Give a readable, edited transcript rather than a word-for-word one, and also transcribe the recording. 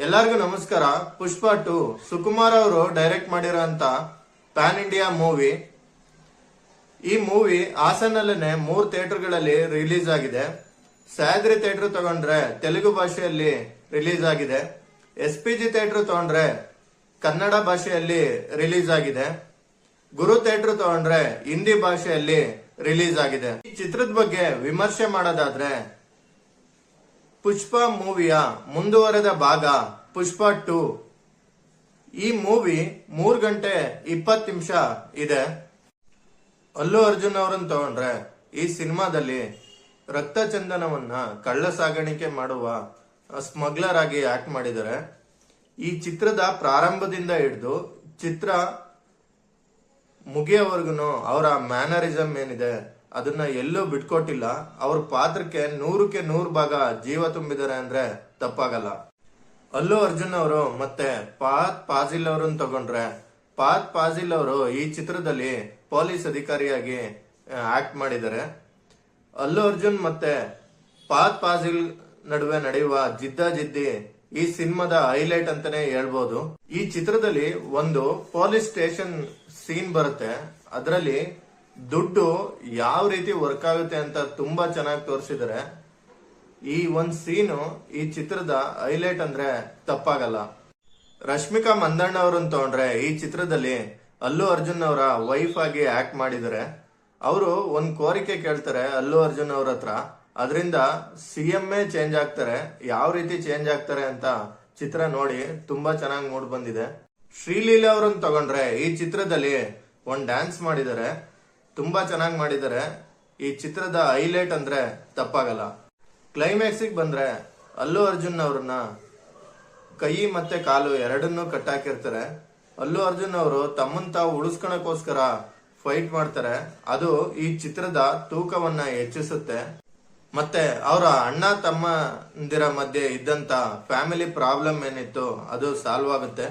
ಎಲ್ಲರಿಗೂ ನಮಸ್ಕಾರ. ಪುಷ್ಪ 2 ಸುಕುಮಾರ್ ಅವರು ಡೈರೆಕ್ಟ್ ಮಾಡಿರೋಂತ ಪ್ಯಾನ್ ಇಂಡಿಯಾ ಮೂವಿ. ಈ ಮೂವಿ ಹಾಸನಲ್ಲೇ 3 ಥಿಯೇಟರ್ಗಳಲ್ಲಿ ರಿಲೀಸ್ ಆಗಿದೆ. ಸಹ್ಯಾದ್ರಿ ಥಿಯೇಟರ್ ತಗೊಂಡ್ರೆ ತೆಲುಗು ಭಾಷೆಯಲ್ಲಿ ರಿಲೀಸ್ ಆಗಿದೆ. SPG ಥಿಯೇಟರ್ ತಗೊಂಡ್ರೆ ಕನ್ನಡ ಭಾಷೆಯಲ್ಲಿ ರಿಲೀಸ್ ಆಗಿದೆ. ಗುರು ಥಿಯೇಟರ್ ತಗೊಂಡ್ರೆ ಹಿಂದಿ ಭಾಷೆಯಲ್ಲಿ ರಿಲೀಸ್ ಆಗಿದೆ. ಈ ಚಿತ್ರದ ಬಗ್ಗೆ ವಿಮರ್ಶೆ ಮಾಡೋದಾದ್ರೆ, ಪುಷ್ಪ ಮೂವಿಯ ಮುಂದುವರೆದ ಭಾಗ ಪುಷ್ಪ 2. ಈ ಮೂವಿ 3 ಗಂಟೆ 20 ನಿಮಿಷ ಇದೆ. ಅಲ್ಲು ಅರ್ಜುನ್ ಅವರನ್ನು ತಗೊಂಡ್ರೆ ಈ ಸಿನಿಮಾದಲ್ಲಿ ರಕ್ತ ಚಂದನವನ್ನ ಕಳ್ಳ ಸಾಗಾಣಿಕೆ ಮಾಡುವ ಸ್ಮಗ್ಲರ್ ಆಗಿ ಆಕ್ಟ್ ಮಾಡಿದ್ದಾರೆ. ಈ ಚಿತ್ರದ ಪ್ರಾರಂಭದಿಂದ ಹಿಡಿದು ಚಿತ್ರ ಮುಗಿಯವರೆಗೂ ಅವರ ಮ್ಯಾನರಿಸಮ್ ಏನಿದೆ ಅದನ್ನ ಎಲ್ಲೂ ಬಿಟ್ಕೊಟ್ಟಿಲ್ಲ. ಅವ್ರ ಪಾತ್ರಕ್ಕೆ 100ಕ್ಕೆ 100 ಭಾಗ ಜೀವ ತುಂಬಿದ್ದಾರೆ ಅಂದ್ರೆ ತಪ್ಪಾಗಲ್ಲ. ಅಲ್ಲು ಅರ್ಜುನ್ ಅವರು ಮತ್ತೆ ಫಹದ್ ಫಾಜಿಲ್ ಅವರನ್ನು ತಗೊಂಡ್ರೆ, ಫಹದ್ ಫಾಜಿಲ್ ಅವರು ಈ ಚಿತ್ರದಲ್ಲಿ ಪೊಲೀಸ್ ಅಧಿಕಾರಿಯಾಗಿ ಆಕ್ಟ್ ಮಾಡಿದ್ದಾರೆ. ಅಲ್ಲು ಅರ್ಜುನ್ ಮತ್ತೆ ಫಹದ್ ಫಾಜಿಲ್ ನಡುವೆ ನಡೆಯುವ ಜಿದ್ದಿ ಈ ಸಿನಿಮಾದ ಹೈಲೈಟ್ ಅಂತಾನೆ ಹೇಳ್ಬೋದು. ಈ ಚಿತ್ರದಲ್ಲಿ ಒಂದು ಪೊಲೀಸ್ ಸ್ಟೇಷನ್ ಸೀನ್ ಬರುತ್ತೆ. ಅದರಲ್ಲಿ ದುಡ್ಡು ಯಾವ ರೀತಿ ವರ್ಕ್ ಆಗುತ್ತೆ ಅಂತ ತುಂಬಾ ಚೆನ್ನಾಗಿ ತೋರಿಸಿದ್ದಾರೆ. ಈ ಒಂದ್ ಸೀನು ಈ ಚಿತ್ರದ ಹೈಲೈಟ್ ಅಂದ್ರೆ ತಪ್ಪಾಗಲ್ಲ. ರಶ್ಮಿಕಾ ಮಂದಣ್ಣ ಅವರನ್ನು ತಗೊಂಡ್ರೆ ಈ ಚಿತ್ರದಲ್ಲಿ ಅಲ್ಲು ಅರ್ಜುನ್ ಅವರ ವೈಫ್ ಆಗಿ ಆಕ್ಟ್ ಮಾಡಿದ್ದಾರೆ. ಅವರು ಒಂದ್ ಕೋರಿಕೆ ಕೇಳ್ತಾರೆ ಅಲ್ಲು ಅರ್ಜುನ್ ಅವ್ರ ಹತ್ರ. ಅದರಿಂದ CM ಚೇಂಜ್ ಆಗ್ತಾರೆ. ಯಾವ ರೀತಿ ಚೇಂಜ್ ಆಗ್ತಾರೆ ಅಂತ ಚಿತ್ರ ನೋಡಿ ತುಂಬಾ ಚೆನ್ನಾಗಿ ಮೂಡ್ ಬಂದಿದೆ. ಶ್ರೀಲೀಲಾ ಅವರನ್ನು ತಗೊಂಡ್ರೆ ಈ ಚಿತ್ರದಲ್ಲಿ ಒಂದ್ ಡ್ಯಾನ್ಸ್ ಮಾಡಿದ್ದಾರೆ. ತುಂಬಾ ಚೆನ್ನಾಗಿ ಮಾಡಿದ್ದಾರೆ. ಈ ಚಿತ್ರದ ಹೈಲೈಟ್ ಅಂದ್ರೆ ತಪ್ಪಾಗಲ್ಲ. ಕ್ಲೈಮ್ಯಾಕ್ಸ್ ಬಂದ್ರೆ ಅಲ್ಲು ಅರ್ಜುನ್ ಅವ್ರನ್ನ ಕೈ ಮತ್ತೆ ಕಾಲು ಎರಡನ್ನೂ ಕಟ್ಟಾಕಿರ್ತಾರೆ. ಅಲ್ಲು ಅರ್ಜುನ್ ಅವರು ತಮ್ಮನ್ ತಾವು ಉಳಿಸ್ಕೊಳಕೋಸ್ಕರ ಫೈಟ್ ಮಾಡ್ತಾರೆ. ಅದು ಈ ಚಿತ್ರದ ತೂಕವನ್ನ ಹೆಚ್ಚಿಸುತ್ತೆ. ಮತ್ತೆ ಅವರ ಅಣ್ಣ ತಮ್ಮಂದಿರ ಮಧ್ಯೆ ಇದ್ದಂತ ಫ್ಯಾಮಿಲಿ ಪ್ರಾಬ್ಲಮ್ ಏನಿತ್ತು ಅದು ಸಾಲ್ವ್ ಆಗುತ್ತೆ.